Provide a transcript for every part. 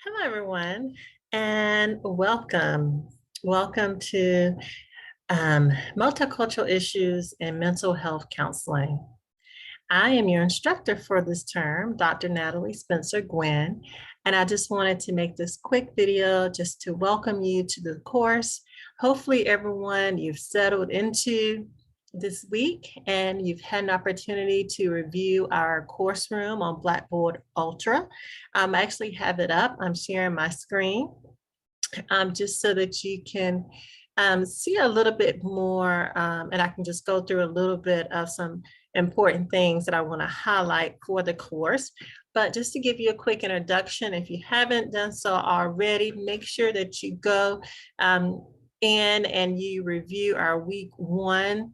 Hello, everyone, and welcome. Welcome to Multicultural Issues in Mental Health Counseling. I am your instructor for this term, Dr. Natalie Spencer Gwynn, and I just wanted to make this quick video just to welcome you to the course. Hopefully, everyone, you've settled into this week and you've had an opportunity to review our course room on Blackboard Ultra. I actually have it up. I'm sharing my screen just so that you can see a little bit more, and I can just go through a little bit of some important things that I want to highlight for the course. But just to give you a quick introduction, if you haven't done so already, make sure that you go in and you review our week one,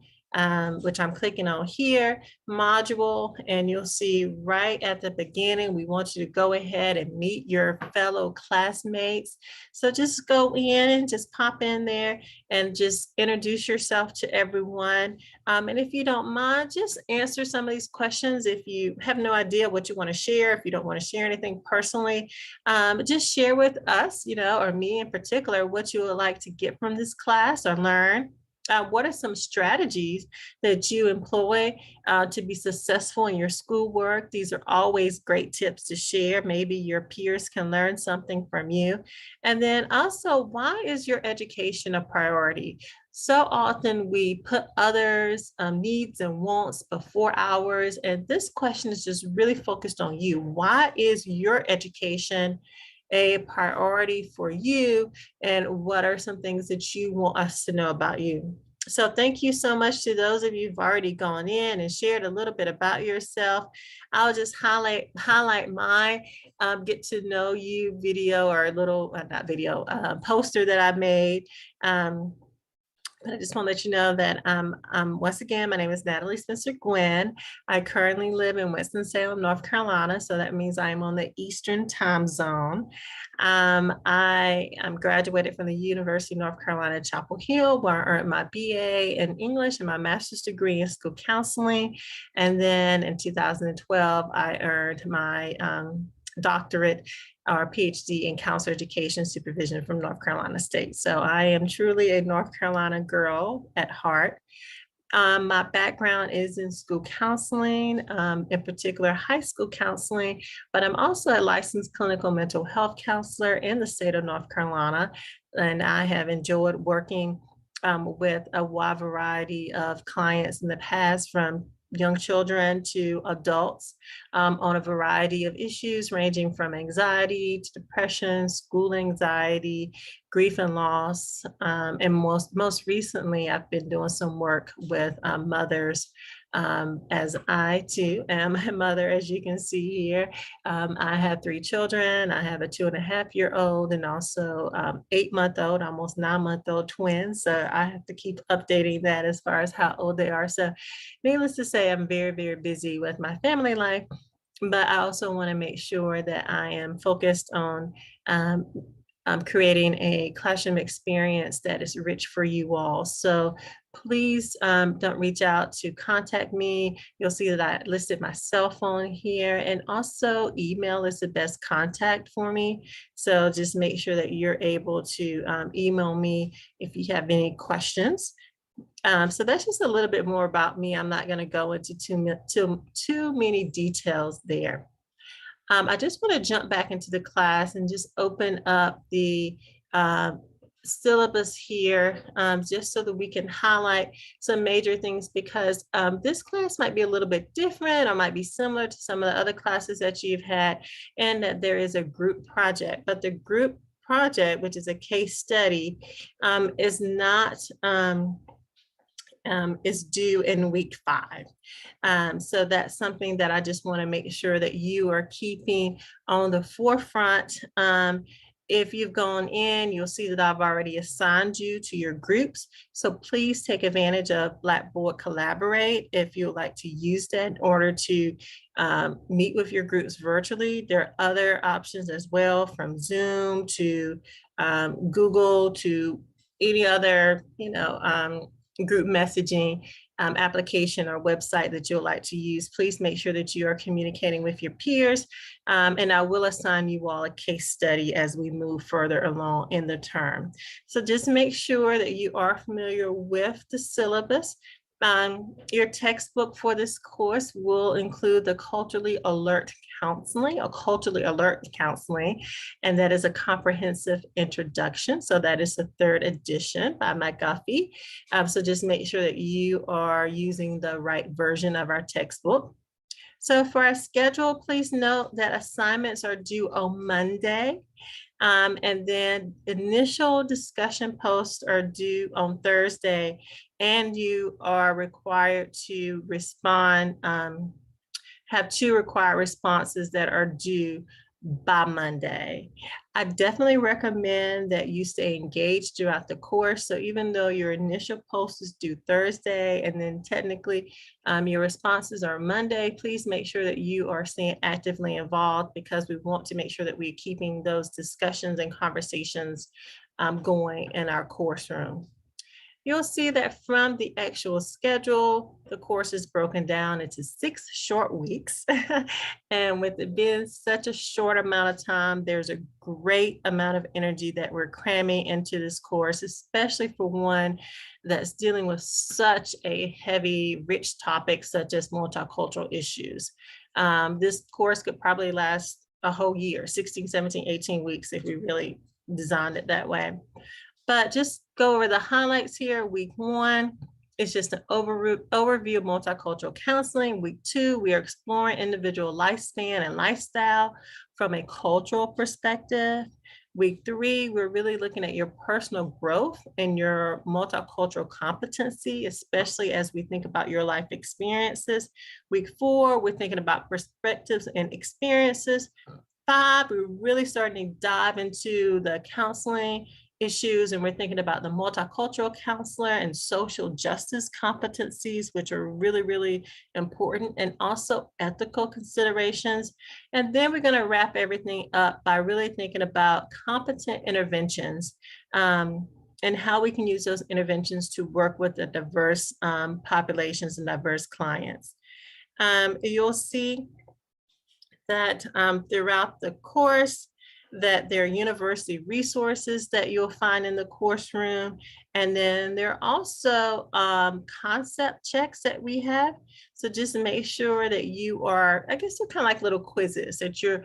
which I'm clicking on here, module, and you'll see right at the beginning, we want you to go ahead and meet your fellow classmates. So just go in and just pop in there and just introduce yourself to everyone. And if you don't mind, just answer some of these questions. If you have no idea what you want to share, if you don't want to share anything personally, just share with us, or me in particular, what you would like to get from this class or learn. What are some strategies that you employ to be successful in your schoolwork? These are always great tips to share. Maybe your peers can learn something from you. And then also, why is your education a priority? So often we put others' needs and wants before ours. And this question is just really focused on you. Why is your education a priority for you, and what are some things that you want us to know about you? So thank you so much to those of you who've already gone in and shared a little bit about yourself. I'll just highlight my get to know you video, or a little, not video, poster that I made. I just want to let you know that once again, my name is Natalie Spencer Gwynn. I currently live in Winston-Salem, North Carolina. So that means I'm on the Eastern time zone. I am graduated from the University of North Carolina, Chapel Hill, where I earned my BA in English and my master's degree in school counseling. And then in 2012, I earned my doctorate or PhD in counselor education supervision from North Carolina State. So I am truly a North Carolina girl at heart. My background is in school counseling, in particular high school counseling, but I'm also a licensed clinical mental health counselor in the state of North Carolina. And I have enjoyed working with a wide variety of clients in the past, from young children to adults, on a variety of issues ranging from anxiety to depression, school anxiety, grief and loss. And most recently, I've been doing some work with mothers, as I too am a mother, as you can see here. I have 3 children. I have a 2.5-year-old and also 8-month-old, almost 9-month-old twins. So I have to keep updating that as far as how old they are. So needless to say, I'm very, very busy with my family life, but I also want to make sure that I am focused on creating a classroom experience that is rich for you all. So please don't reach out to contact me. You'll see that I listed my cell phone here, and also email is the best contact for me. So just make sure that you're able to email me if you have any questions. So that's just a little bit more about me. I'm not going to go into too many details there. I just want to jump back into the class and just open up the syllabus here, just so that we can highlight some major things, because this class might be a little bit different or might be similar to some of the other classes that you've had, and that there is a group project. But the group project, which is a case study, is not is due in week 5. So that's something that I just want to make sure that you are keeping on the forefront. If you've gone in, you'll see that I've already assigned you to your groups. So please take advantage of Blackboard Collaborate if you'd like to use that in order to meet with your groups virtually. There are other options as well, from Zoom to Google to any other, group messaging application or website that you'll like to use, please make sure that you are communicating with your peers. And I will assign you all a case study as we move further along in the term. So just make sure that you are familiar with the syllabus. Your textbook for this course will include the Culturally Alert Counseling, or Culturally Alert Counseling, and that is a comprehensive introduction. So that is the 3rd edition by McGuffey. So just make sure that you are using the right version of our textbook. So for our schedule, please note that assignments are due on Monday. And then initial discussion posts are due on Thursday, and you are required to respond, have 2 required responses that are due by Monday. I definitely recommend that you stay engaged throughout the course. So even though your initial post is due Thursday, and then technically your responses are Monday, please make sure that you are staying actively involved, because we want to make sure that we're keeping those discussions and conversations going in our course room. You'll see that from the actual schedule, the course is broken down into 6 short weeks. And with it being such a short amount of time, there's a great amount of energy that we're cramming into this course, especially for one that's dealing with such a heavy, rich topic such as multicultural issues. This course could probably last a whole year, 16, 17, 18 weeks if we really designed it that way. But just go over the highlights here. Week 1 is just an overview of multicultural counseling. Week 2, we are exploring individual lifespan and lifestyle from a cultural perspective. Week 3, we're really looking at your personal growth and your multicultural competency, especially as we think about your life experiences. Week 4, we're thinking about perspectives and experiences. 5, we're really starting to dive into the counseling issues, and we're thinking about the multicultural counselor and social justice competencies, which are really, really important, and also ethical considerations. And then we're going to wrap everything up by really thinking about competent interventions and how we can use those interventions to work with the diverse populations and diverse clients. You'll see that throughout the course, that there are university resources that you'll find in the course room. And then there are also concept checks that we have. So just make sure that you are, I guess they're kind of like little quizzes, that you're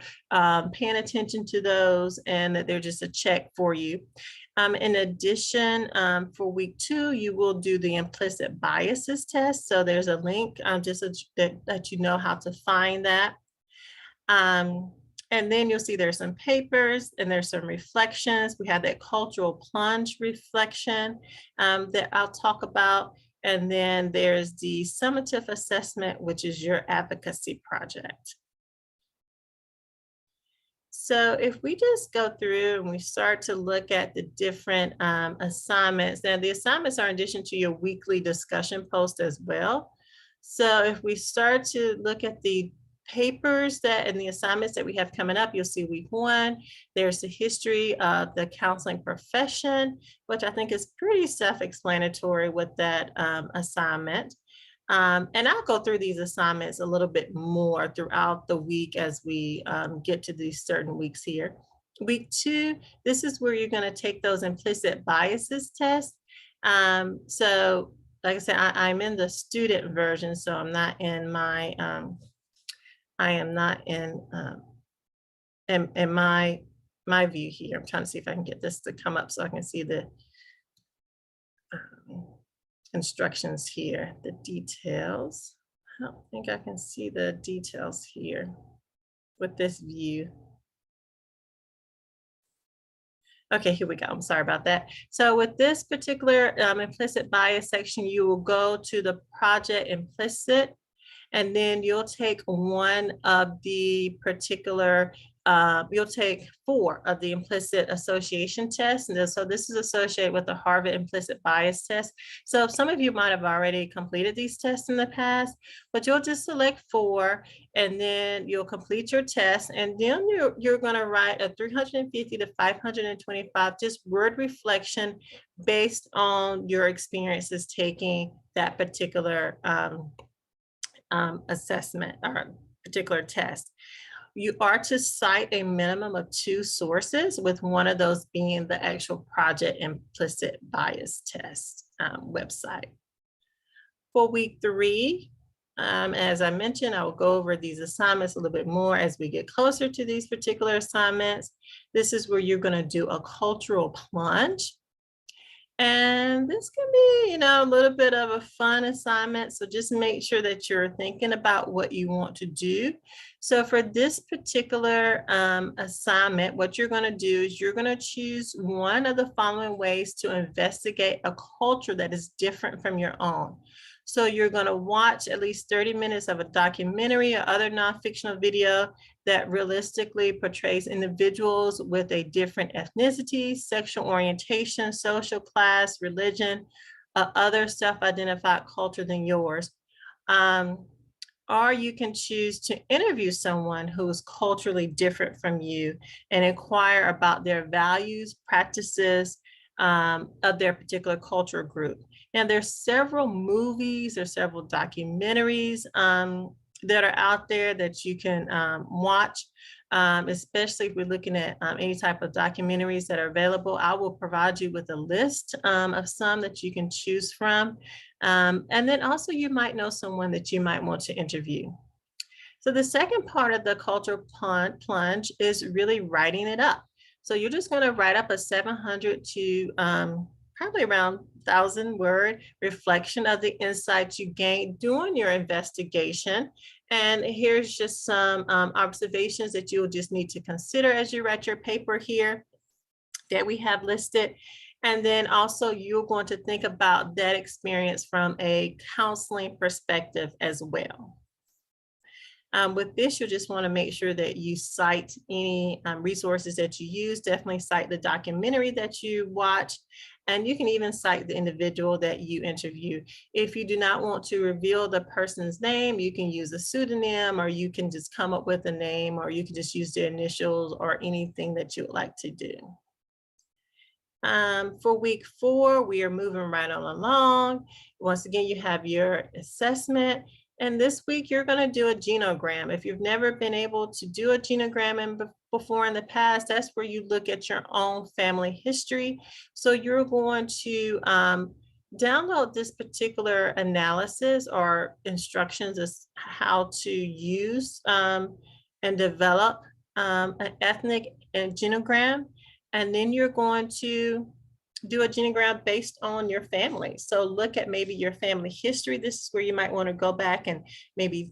paying attention to those, and that they're just a check for you. In addition, for week 2, you will do the implicit biases test. So there's a link just so that you know how to find that. And then you'll see there's some papers and there's some reflections. We have that cultural plunge reflection that I'll talk about. And then there's the summative assessment, which is your advocacy project. So if we just go through and we start to look at the different assignments, and the assignments are in addition to your weekly discussion post as well. So if we start to look at the papers and the assignments that we have coming up, you'll see week 1, there's the history of the counseling profession, which I think is pretty self-explanatory with that assignment. And I'll go through these assignments a little bit more throughout the week as we get to these certain weeks here. Week 2, this is where you're going to take those implicit biases tests. So like I said, I'm in the student version, so I'm not in my I am not in my view here. I'm trying to see if I can get this to come up so I can see the instructions here, the details. I don't think I can see the details here with this view. Okay, here we go. I'm sorry about that. So with this particular implicit bias section, you will go to the project implicit, and then you'll take one of the particular you'll take 4 of the implicit association tests. And so this is associated with the Harvard implicit bias test. So some of you might have already completed these tests in the past, but you'll just select 4 and then you'll complete your test. And then you're going to write a 350 to 525 just word reflection based on your experiences taking that particular assessment or particular test. You are to cite a minimum of 2 sources, with one of those being the actual project implicit bias test website. For week 3, as I mentioned, I will go over these assignments a little bit more as we get closer to these particular assignments. This is where you're going to do a cultural plunge. And this can be, a little bit of a fun assignment. So just make sure that you're thinking about what you want to do. So for this particular assignment, what you're going to do is you're going to choose one of the following ways to investigate a culture that is different from your own. So you're going to watch at least 30 minutes of a documentary or other non-fictional video that realistically portrays individuals with a different ethnicity, sexual orientation, social class, religion, other self-identified culture than yours. Or you can choose to interview someone who is culturally different from you and inquire about their values, practices of their particular culture group. Now, there's several movies, there's several documentaries that are out there that you can watch, especially if we're looking at any type of documentaries that are available. I will provide you with a list of some that you can choose from. And then also you might know someone that you might want to interview. So the second part of the cultural plunge is really writing it up. So you're just going to write up a 700 to probably around 1,000 word reflection of the insights you gained during your investigation. And here's just some observations that you'll just need to consider as you write your paper here that we have listed. And then also you're going to think about that experience from a counseling perspective as well. With this, you'll just want to make sure that you cite any resources that you use. Definitely cite the documentary that you watch, and you can even cite the individual that you interview. If you do not want to reveal the person's name, you can use a pseudonym, or you can just come up with a name, or you can just use the initials or anything that you would like to do. For week 4, we are moving right on along. Once again, you have your assessment. And this week, you're going to do a genogram. If you've never been able to do a genogram before in the past, that's where you look at your own family history. So you're going to download this particular analysis or instructions as how to use and develop an ethnic genogram. And then you're going to do a genogram based on your family. So look at maybe your family history. This is where you might want to go back and maybe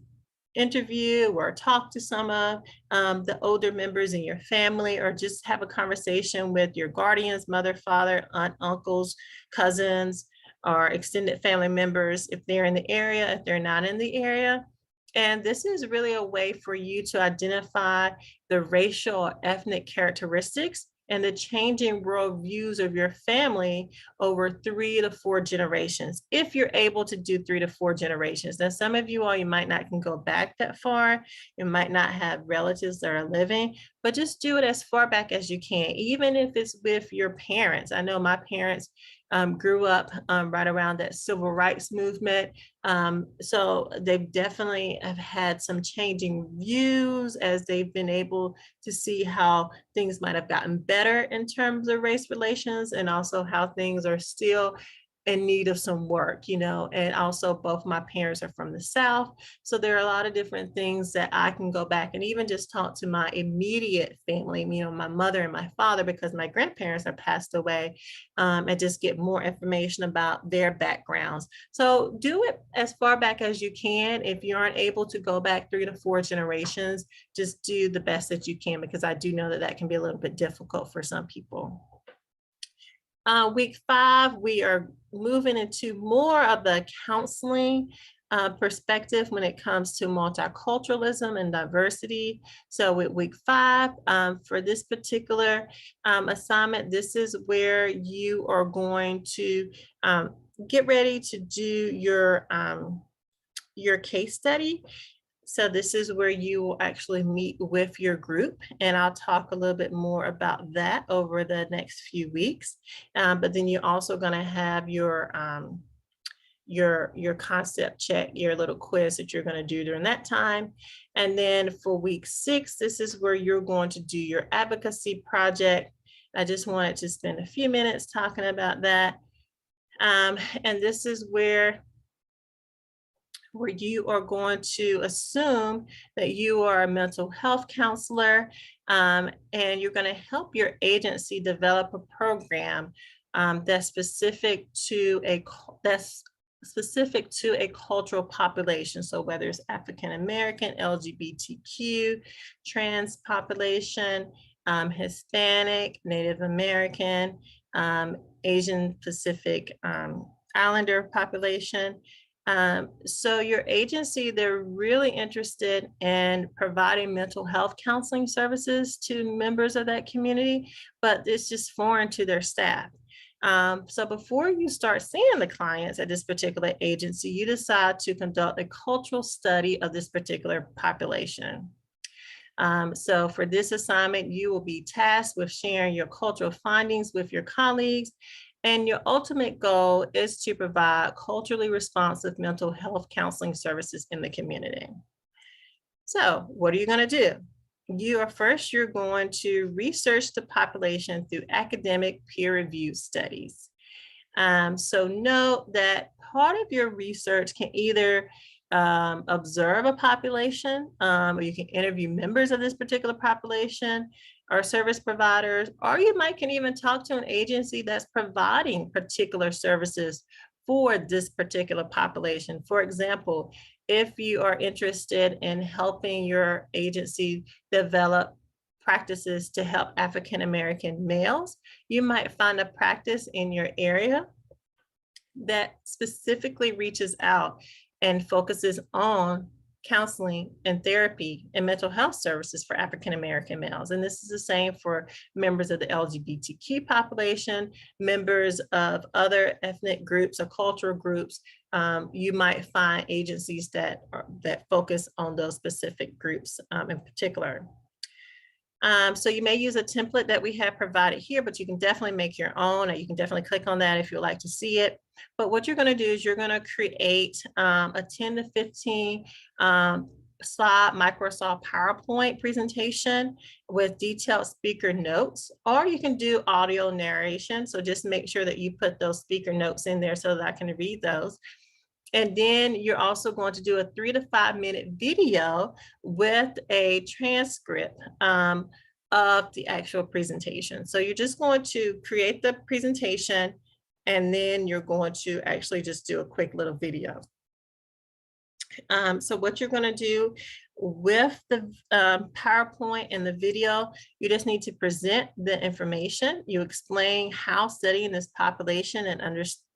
interview or talk to some of the older members in your family, or just have a conversation with your guardians, mother, father, aunt, uncles, cousins, or extended family members if they're in the area, if they're not in the area. And this is really a way for you to identify the racial or ethnic characteristics and the changing worldviews of your family over 3 to 4 generations, if you're able to do 3 to 4 generations. Now, some of you all, you might not can go back that far. You might not have relatives that are living, but just do it as far back as you can, even if it's with your parents. I know my parents grew up right around that civil rights movement. So they definitely have had some changing views as they've been able to see how things might have gotten better in terms of race relations, and also how things are still in need of some work, and also both my parents are from the South. So there are a lot of different things that I can go back and even just talk to my immediate family, my mother and my father, because my grandparents are passed away, and just get more information about their backgrounds. So do it as far back as you can. If you aren't able to go back 3 to 4 generations, just do the best that you can, because I do know that that can be a little bit difficult for some people. Week 5, we are moving into more of the counseling perspective when it comes to multiculturalism and diversity. So with week 5, for this particular assignment, this is where you are going to get ready to do your case study. So this is where you will actually meet with your group, and I'll talk a little bit more about that over the next few weeks. But then you're also going to have your concept check, your little quiz that you're going to do during that time. And then for week 6, this is where you're going to do your advocacy project. I just wanted to spend a few minutes talking about that. And this is where you are going to assume that you are a mental health counselor, and you're going to help your agency develop a program that's specific to a cultural population. So whether it's African American, LGBTQ, trans population, Hispanic, Native American, Asian Pacific Islander population. So your agency, they're really interested in providing mental health counseling services to members of that community, but it's just foreign to their staff. So before you start seeing the clients at this particular agency, you decide to conduct a cultural study of this particular population. So for this assignment, you will be tasked with sharing your cultural findings with your colleagues, and your ultimate goal is to provide culturally responsive mental health counseling services in the community. So what are you going to do? You're going to research the population through academic peer-reviewed studies. So note that part of your research can either observe a population, or you can interview members of this particular population or service providers, or you can even talk to an agency that's providing particular services for this particular population. For example, if you are interested in helping your agency develop practices to help African American males, you might find a practice in your area that specifically reaches out and focuses on counseling and therapy and mental health services for African American males. And this is the same for members of the LGBTQ population, members of other ethnic groups or cultural groups. You might find agencies that focus on those specific groups in particular. So you may use a template that we have provided here, but you can definitely make your own, or you can definitely click on that if you'd like to see it. But what you're going to do is you're going to create a 10 to 15 slide Microsoft PowerPoint presentation with detailed speaker notes, or you can do audio narration. So just make sure that you put those speaker notes in there so that I can read those. And then you're also going to do a 3 to 5 minute video with a transcript of the actual presentation. So you're just going to create the presentation, and then you're going to actually just do a quick little video. So what you're going to do with the PowerPoint and the video, you just need to present the information. You explain how studying this population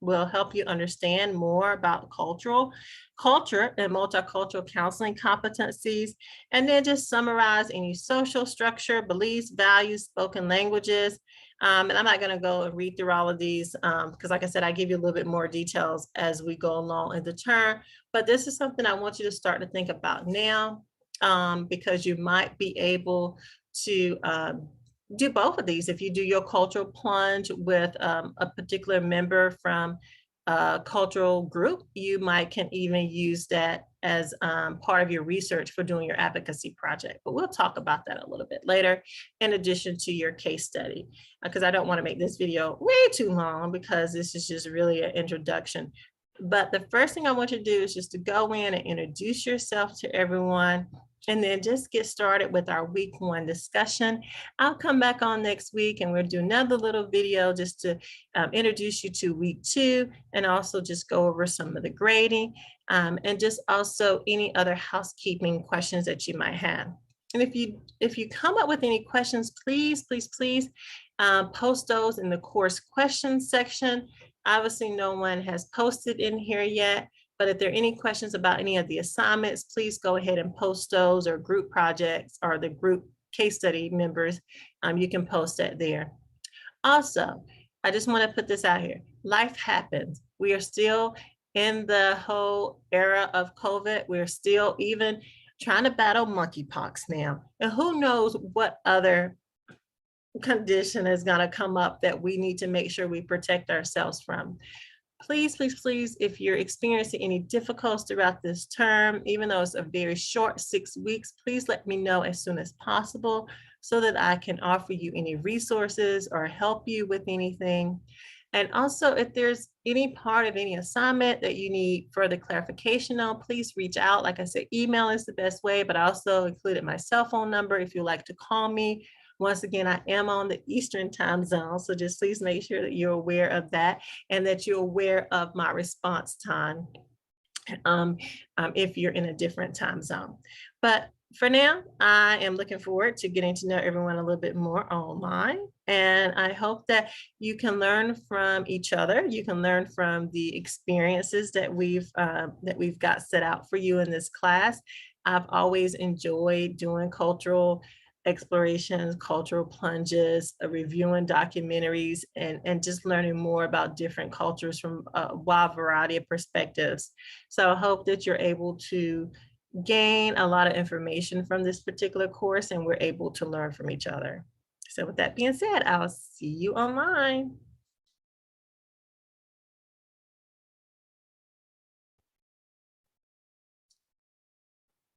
will help you understand more about culture and multicultural counseling competencies, and then just summarize any social structure, beliefs, values, spoken languages. And I'm not going to go and read through all of these because, like I said, I give you a little bit more details as we go along in the term. But this is something I want you to start to think about now, because you might be able to do both of these. If you do your cultural plunge with a particular member from a cultural group, you can even use that as part of your research for doing your advocacy project. But we'll talk about that a little bit later, in addition to your case study, because I don't want to make this video way too long, because this is just really an introduction. But the first thing I want you to do is just to go in and introduce yourself to everyone, and then just get started with our week 1 discussion. I'll come back on next week and we'll do another little video just to introduce you to week 2, and also just go over some of the grading and just also any other housekeeping questions that you might have. And if you come up with any questions, please post those in the course questions section. Obviously, no one has posted in here yet, But if there are any questions about any of the assignments, please go ahead and post those, or group projects or the group case study members. You can post that there. Also, I just want to put this out here. Life happens. We are still in the whole era of COVID. We're still even trying to battle monkeypox now. And who knows what other condition is going to come up that we need to make sure we protect ourselves from. Please, please, please, if you're experiencing any difficulties throughout this term, even though it's a very short 6 weeks, please let me know as soon as possible so that I can offer you any resources or help you with anything. And also, if there's any part of any assignment that you need further clarification on, please reach out. Like I said, email is the best way, but I also included my cell phone number if you'd like to call me. Once again, I am on the Eastern time zone, so just please make sure that you're aware of that and that you're aware of my response time if you're in a different time zone. But for now, I am looking forward to getting to know everyone a little bit more online. And I hope that you can learn from each other. You can learn from the experiences that we've got set out for you in this class. I've always enjoyed doing cultural explorations, cultural plunges, reviewing documentaries, and just learning more about different cultures from a wide variety of perspectives. So I hope that you're able to gain a lot of information from this particular course, and we're able to learn from each other. So with that being said, I'll see you online.